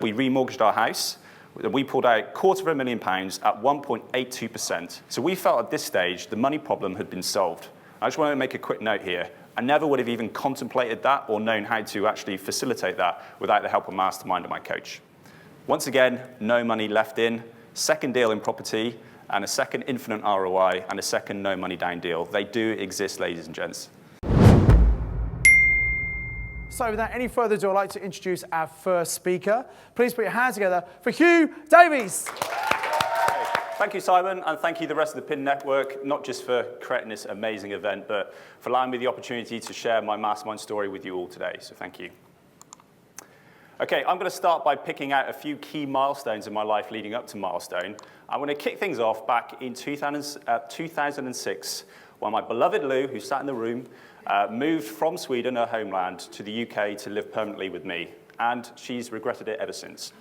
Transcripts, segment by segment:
We remortgaged our house. We pulled out £250,000 at 1.82%. So we felt at this stage the money problem had been solved. I just want to make a quick note here. I never would have even contemplated that or known how to actually facilitate that without the help of Mastermind and my coach. Once again, no money left in, second deal in property, and a second infinite ROI, and a second no money down deal. They do exist, ladies and gents. So without any further ado, I'd like to introduce our first speaker. Please put your hands together for Huw Davies. Thank you, Simon, and thank you the rest of the PIN network, not just for creating this amazing event, but for allowing me the opportunity to share my Mastermind story with you all today, so thank you. Okay, I'm going to start by picking out a few key milestones in my life leading up to Milestone. I'm going to kick things off back in 2006, when my beloved Lou, who sat in the room, moved from Sweden, her homeland, to the UK to live permanently with me, and she's regretted it ever since.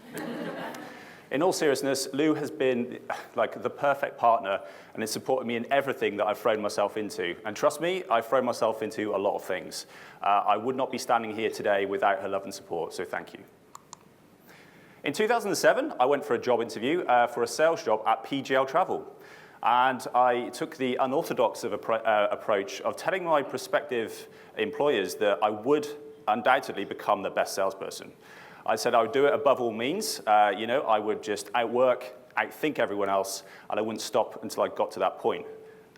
In all seriousness, Lou has been like the perfect partner and has supported me in everything that I've thrown myself into. And trust me, I've thrown myself into a lot of things. I would not be standing here today without her love and support, so thank you. In 2007, I went for a job interview for a sales job at PGL Travel. And I took the unorthodox approach of telling my prospective employers that I would undoubtedly become the best salesperson. I said I would do it above all means. I would just outwork, outthink everyone else, and I wouldn't stop until I got to that point.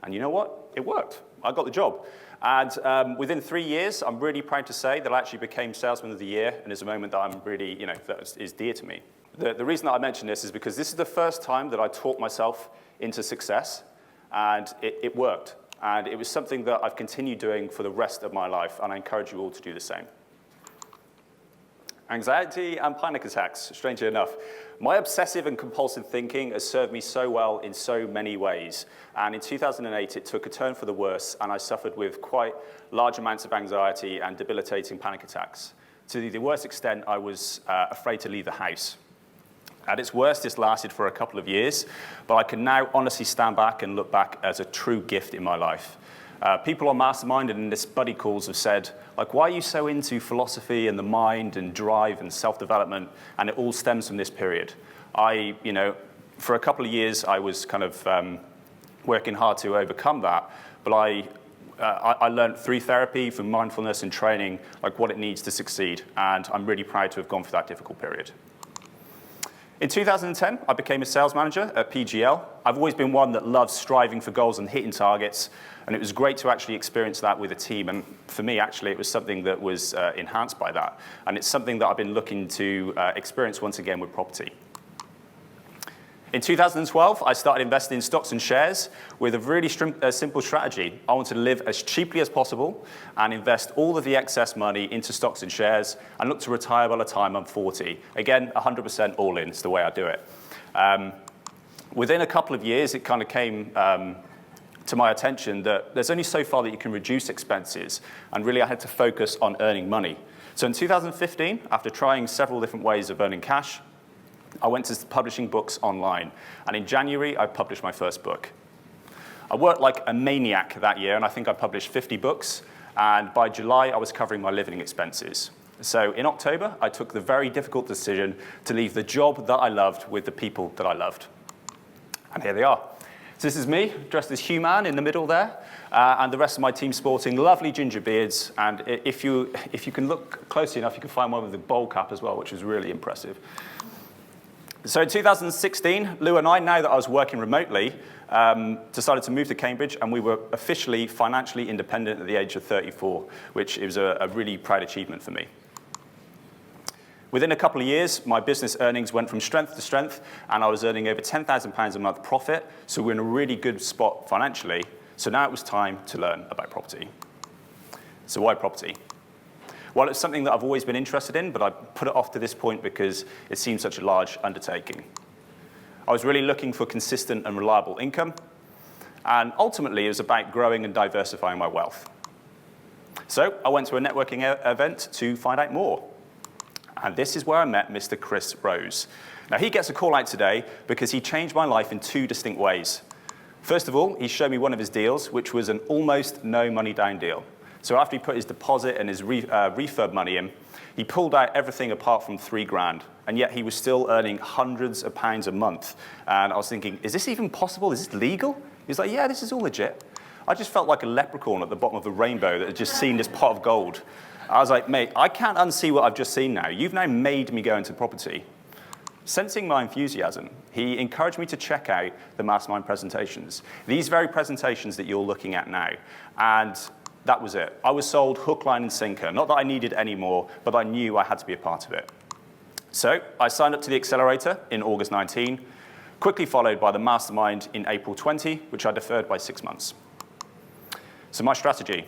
And you know what? It worked. I got the job. And within 3 years, I'm really proud to say that I actually became Salesman of the Year, and it's a moment that I'm really, that is dear to me. The reason that I mention this is because this is the first time that I taught myself into success, and it worked. And it was something that I've continued doing for the rest of my life, and I encourage you all to do the same. Anxiety and panic attacks, strangely enough. My obsessive and compulsive thinking has served me so well in so many ways. And in 2008, it took a turn for the worse, and I suffered with quite large amounts of anxiety and debilitating panic attacks. To the worst extent, I was afraid to leave the house. At its worst, this lasted for a couple of years, but I can now honestly stand back and look back as a true gift in my life. People on Mastermind and in this buddy calls have said, like, why are you so into philosophy and the mind and drive and self-development? And it all stems from this period. For a couple of years, I was kind of working hard to overcome that, but I learned through therapy, through mindfulness and training, like what it needs to succeed. And I'm really proud to have gone through that difficult period. In 2010, I became a sales manager at PGL. I've always been one that loves striving for goals and hitting targets, and it was great to actually experience that with a team. And for me, actually, it was something that was enhanced by that. And it's something that I've been looking to experience once again with property. In 2012, I started investing in stocks and shares with a really simple strategy. I wanted to live as cheaply as possible and invest all of the excess money into stocks and shares and look to retire by the time I'm 40. Again, 100% all in is the way I do it. Within a couple of years, it kind of came to my attention that there's only so far that you can reduce expenses, and really I had to focus on earning money. So in 2015, after trying several different ways of earning cash, I went to publishing books online, and in January, I published my first book. I worked like a maniac that year, and I think I published 50 books, and by July, I was covering my living expenses. So in October, I took the very difficult decision to leave the job that I loved with the people that I loved. And here they are. So this is me, dressed as Huw in the middle there, and the rest of my team sporting lovely ginger beards, and if you can look closely enough, you can find one with a bowl cap as well, which is really impressive. So in 2016, Lou and I, now that I was working remotely, decided to move to Cambridge, and we were officially financially independent at the age of 34, which is a really proud achievement for me. Within a couple of years, my business earnings went from strength to strength, and I was earning over £10,000 a month profit, so we're in a really good spot financially. So now it was time to learn about property. So why property? Well, it's something that I've always been interested in, but I put it off to this point because it seemed such a large undertaking. I was really looking for consistent and reliable income, and ultimately it was about growing and diversifying my wealth. So I went to a networking event to find out more. And this is where I met Mr. Chris Rose. Now, he gets a call out today because he changed my life in two distinct ways. First of all, he showed me one of his deals, which was an almost no money down deal. So after he put his deposit and his refurb money in, he pulled out everything apart from £3,000, and yet he was still earning hundreds of pounds a month. And I was thinking, is this even possible? Is this legal? He was like, yeah, this is all legit. I just felt like a leprechaun at the bottom of the rainbow that had just seen this pot of gold. I was like, mate, I can't unsee what I've just seen now. You've now made me go into property. Sensing my enthusiasm, he encouraged me to check out the Mastermind presentations. These very presentations that you're looking at now. And that was it. I was sold hook, line, and sinker. Not that I needed any more, but I knew I had to be a part of it. So I signed up to the accelerator in August 19, quickly followed by the Mastermind in April 20, which I deferred by 6 months. So my strategy.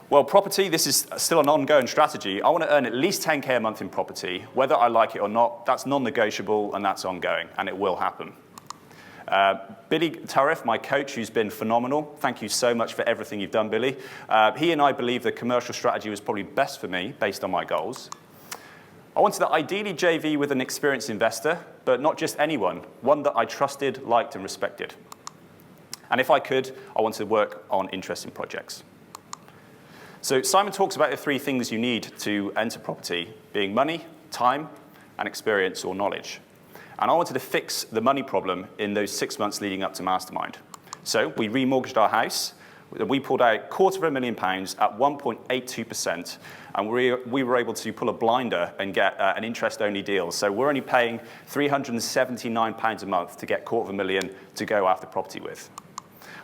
Well, property, this is still an ongoing strategy. I want to earn at least 10K a month in property. Whether I like it or not, that's non-negotiable, and that's ongoing, and it will happen. Billy Turriff, my coach, who's been phenomenal. Thank you so much for everything you've done, Billy. He and I believe the commercial strategy was probably best for me based on my goals. I wanted to ideally JV with an experienced investor, but not just anyone, one that I trusted, liked, and respected. And if I could, I wanted to work on interesting projects. So Simon talks about the 3 things you need to enter property, being money, time, and experience or knowledge. And I wanted to fix the money problem in those 6 months leading up to Mastermind. So we remortgaged our house. We pulled out £250,000 at 1.82%, and we were able to pull a blinder and get an interest-only deal. So we're only paying £379 a month to get £250,000 to go after property with.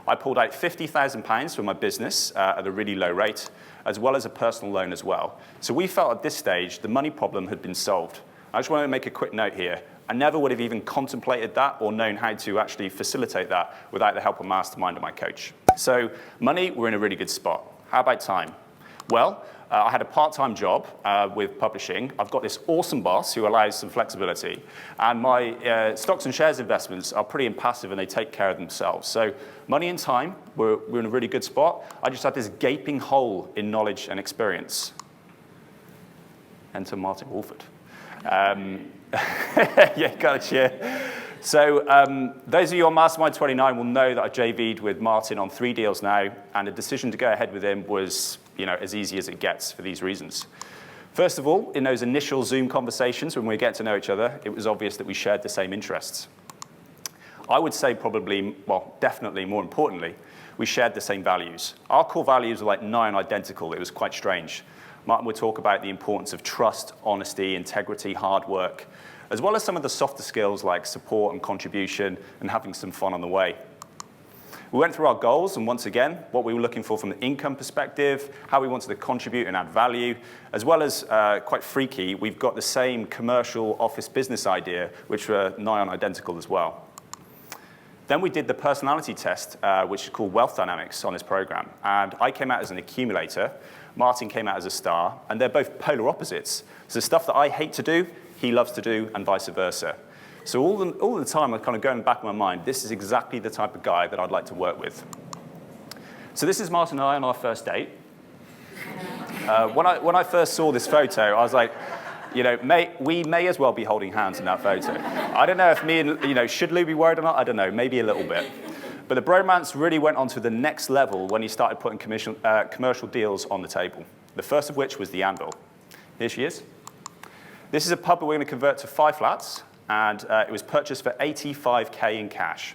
I pulled out £50,000 from my business at a really low rate, as well as a personal loan as well. So we felt at this stage the money problem had been solved. I just want to make a quick note here. I never would have even contemplated that or known how to actually facilitate that without the help of Mastermind and my coach. So money, we're in a really good spot. How about time? Well, I had a part-time job with publishing. I've got this awesome boss who allows some flexibility. And my stocks and shares investments are pretty impassive, and they take care of themselves. So money and time, we're in a really good spot. I just had this gaping hole in knowledge and experience. Enter Martin Wolford. Yeah, gotcha. So those of you on Mastermind 29 will know that I JV'd with Martin on 3 deals now, and the decision to go ahead with him was, as easy as it gets for these reasons. First of all, in those initial Zoom conversations when we get to know each other, it was obvious that we shared the same interests. I would say probably, well, definitely more importantly, we shared the same values. Our core values were like nigh on identical. It was quite strange. Martin would talk about the importance of trust, honesty, integrity, hard work, as well as some of the softer skills like support and contribution and having some fun on the way. We went through our goals, and once again, what we were looking for from an income perspective, how we wanted to contribute and add value, as well as, quite freaky, we've got the same commercial office business idea, which were nigh on identical as well. Then we did the personality test, which is called Wealth Dynamics on this program. And I came out as an accumulator, Martin came out as a star, and they're both polar opposites. So the stuff that I hate to do, he loves to do, and vice versa. So all the time, I'm kind of going back in my mind, this is exactly the type of guy that I'd like to work with. So this is Martin and I on our first date. When I first saw this photo, I was like, mate, we may as well be holding hands in that photo. I don't know if me and, should Lou be worried or not? I don't know, maybe a little bit. But the bromance really went on to the next level when he started putting commercial deals on the table. The first of which was the Anvil. Here she is. This is a pub that we're going to convert to 5 flats, and it was purchased for $85K in cash.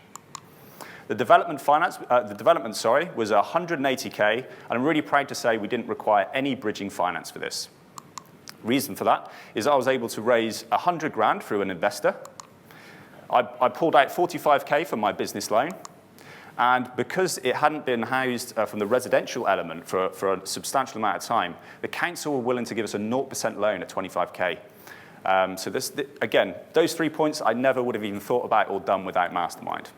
The development was 180K, and I'm really proud to say we didn't require any bridging finance for this. Reason for that is I was able to raise 100 grand through an investor. I pulled out 45K from my business loan, and because it hadn't been housed from the residential element for a substantial amount of time, the council were willing to give us a 0% loan at 25K. So again, those 3 points I never would have even thought about or done without Mastermind.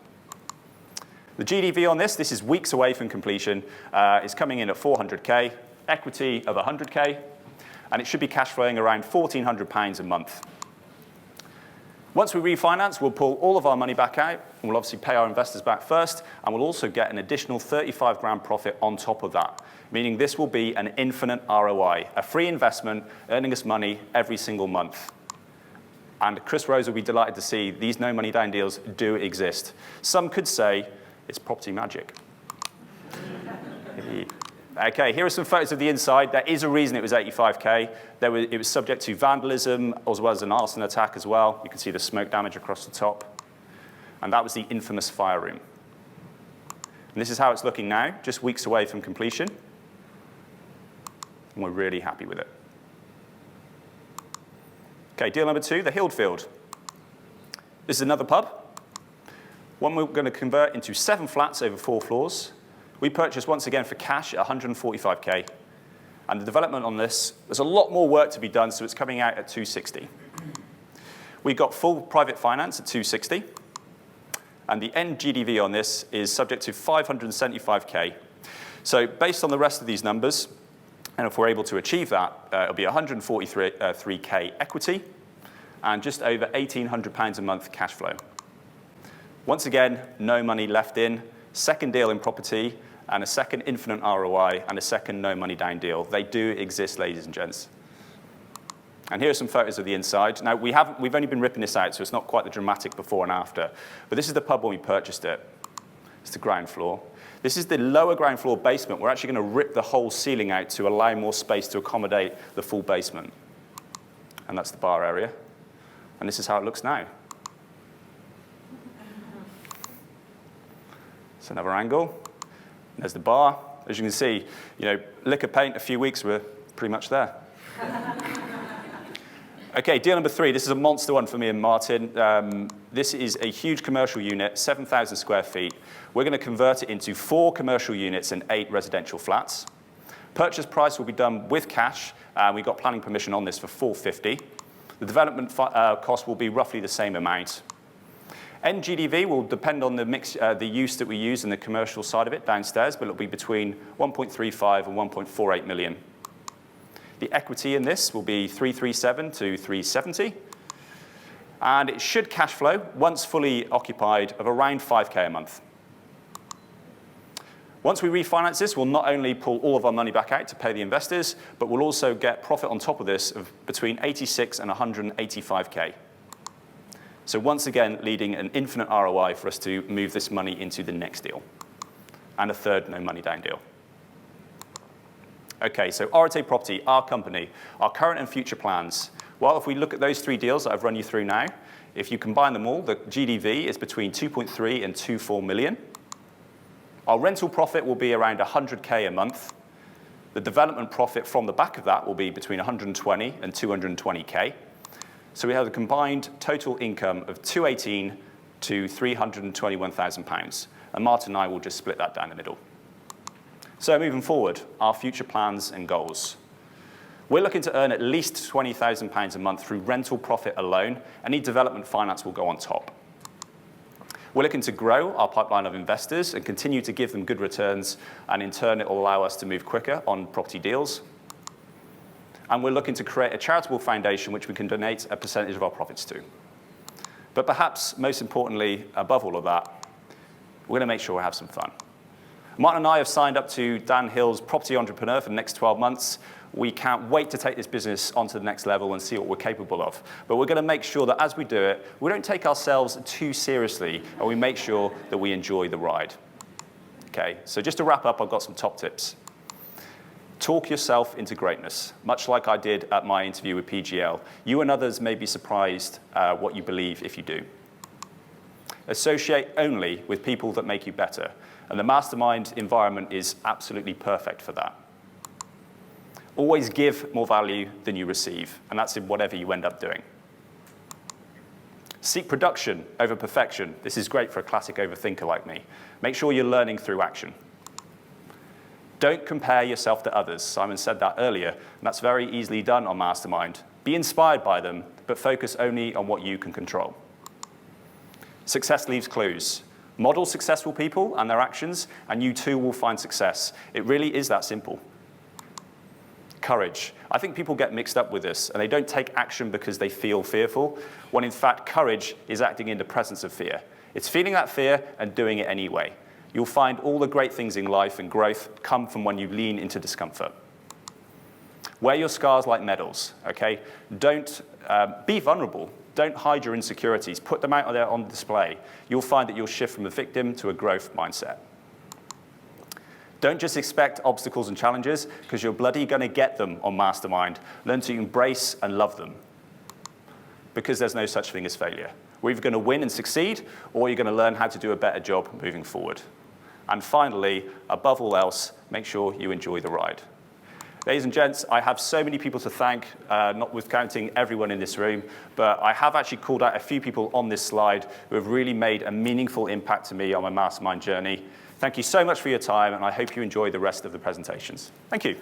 The GDV on this is weeks away from completion. It's coming in at 400K, equity of 100K, and it should be cash flowing around £1,400 a month. Once we refinance, we'll pull all of our money back out, and we'll obviously pay our investors back first, and we'll also get an additional 35 grand profit on top of that, meaning this will be an infinite ROI, a free investment earning us money every single month. And Chris Rose will be delighted to see these no money down deals do exist. Some could say it's property magic. Okay, here are some photos of the inside. There is a reason it was 85K. It was subject to vandalism as well as an arson attack as well. You can see the smoke damage across the top. And that was the infamous fire room. And this is how it's looking now, just weeks away from completion. And we're really happy with it. Okay, deal number 2, the Headfield. This is another pub. One we're going to convert into 7 flats over 4 floors. We purchased once again for cash at 145K. And the development on this, there's a lot more work to be done, so it's coming out at 260. We got full private finance at 260. And the end GDV on this is subject to 575K. So based on the rest of these numbers, and if we're able to achieve that, it'll be 143K equity and just over £1,800 a month cash flow. Once again, no money left in, second deal in property, and a second infinite ROI, and a second no money down deal. They do exist, ladies and gents. And here are some photos of the inside. Now, we've only been ripping this out, so it's not quite the dramatic before and after. But this is the pub when we purchased it. It's the ground floor. This is the lower ground floor basement. We're actually going to rip the whole ceiling out to allow more space to accommodate the full basement. And that's the bar area. And this is how it looks now. It's another angle. There's the bar. As you can see, liquor paint, a few weeks, we're pretty much there. Okay, deal number 3. This is a monster one for me and Martin. This is a huge commercial unit, 7,000 square feet. We're going to convert it into 4 commercial units and 8 residential flats. Purchase price will be done with cash. We got planning permission on this for 450. The development cost will be roughly the same amount. NGDV will depend on the use that we use in the commercial side of it downstairs, but it'll be between 1.35 and 1.48 million. The equity in this will be 337 to 370. And it should cash flow, once fully occupied, of around 5K a month. Once we refinance this, we'll not only pull all of our money back out to pay the investors, but we'll also get profit on top of this of between 86 and 185K. So once again, leading an infinite ROI for us to move this money into the next deal. And a third no money down deal. Okay, so Arete Property, our company, our current and future plans. Well, if we look at those 3 deals that I've run you through now, if you combine them all, the GDV is between 2.3 and 2.4 million. Our rental profit will be around 100K a month. The development profit from the back of that will be between 120 and 220K. So we have a combined total income of 218 to 321,000 pounds. And Martin and I will just split that down the middle. So moving forward, our future plans and goals. We're looking to earn at least £20,000 a month through rental profit alone. Any development finance will go on top. We're looking to grow our pipeline of investors and continue to give them good returns, and in turn, it will allow us to move quicker on property deals. And we're looking to create a charitable foundation which we can donate a percentage of our profits to. But perhaps most importantly, above all of that, we're going to make sure we have some fun. Martin and I have signed up to Dan Hill's Property Entrepreneur for the next 12 months. We can't wait to take this business onto the next level and see what we're capable of. But we're going to make sure that as we do it, we don't take ourselves too seriously, and we make sure that we enjoy the ride. Okay, so just to wrap up, I've got some top tips. Talk yourself into greatness, much like I did at my interview with PGL. You and others may be surprised what you believe if you do. Associate only with people that make you better. And the mastermind environment is absolutely perfect for that. Always give more value than you receive, and that's in whatever you end up doing. Seek production over perfection. This is great for a classic overthinker like me. Make sure you're learning through action. Don't compare yourself to others. Simon said that earlier, and that's very easily done on Mastermind. Be inspired by them, but focus only on what you can control. Success leaves clues. Model successful people and their actions, and you too will find success. It really is that simple. Courage. I think people get mixed up with this, and they don't take action because they feel fearful, when in fact courage is acting in the presence of fear. It's feeling that fear and doing it anyway. You'll find all the great things in life and growth come from when you lean into discomfort. Wear your scars like medals, okay? Don't be vulnerable. Don't hide your insecurities. Put them out there on display. You'll find that you'll shift from a victim to a growth mindset. Don't just expect obstacles and challenges, because you're bloody going to get them on Mastermind. Learn to embrace and love them, because there's no such thing as failure. We're either going to win and succeed, or you're going to learn how to do a better job moving forward. And finally, above all else, make sure you enjoy the ride. Ladies and gents, I have so many people to thank, not with counting everyone in this room, but I have actually called out a few people on this slide who have really made a meaningful impact to me on my Mastermind journey. Thank you so much for your time, and I hope you enjoy the rest of the presentations. Thank you.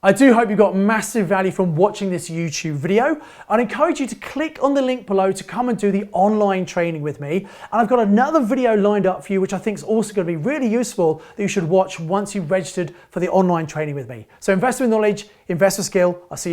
I do hope you got massive value from watching this YouTube video. I'd encourage you to click on the link below to come and do the online training with me. And I've got another video lined up for you, which I think is also going to be really useful that you should watch once you've registered for the online training with me. So invest with knowledge, invest with skill. I'll see you very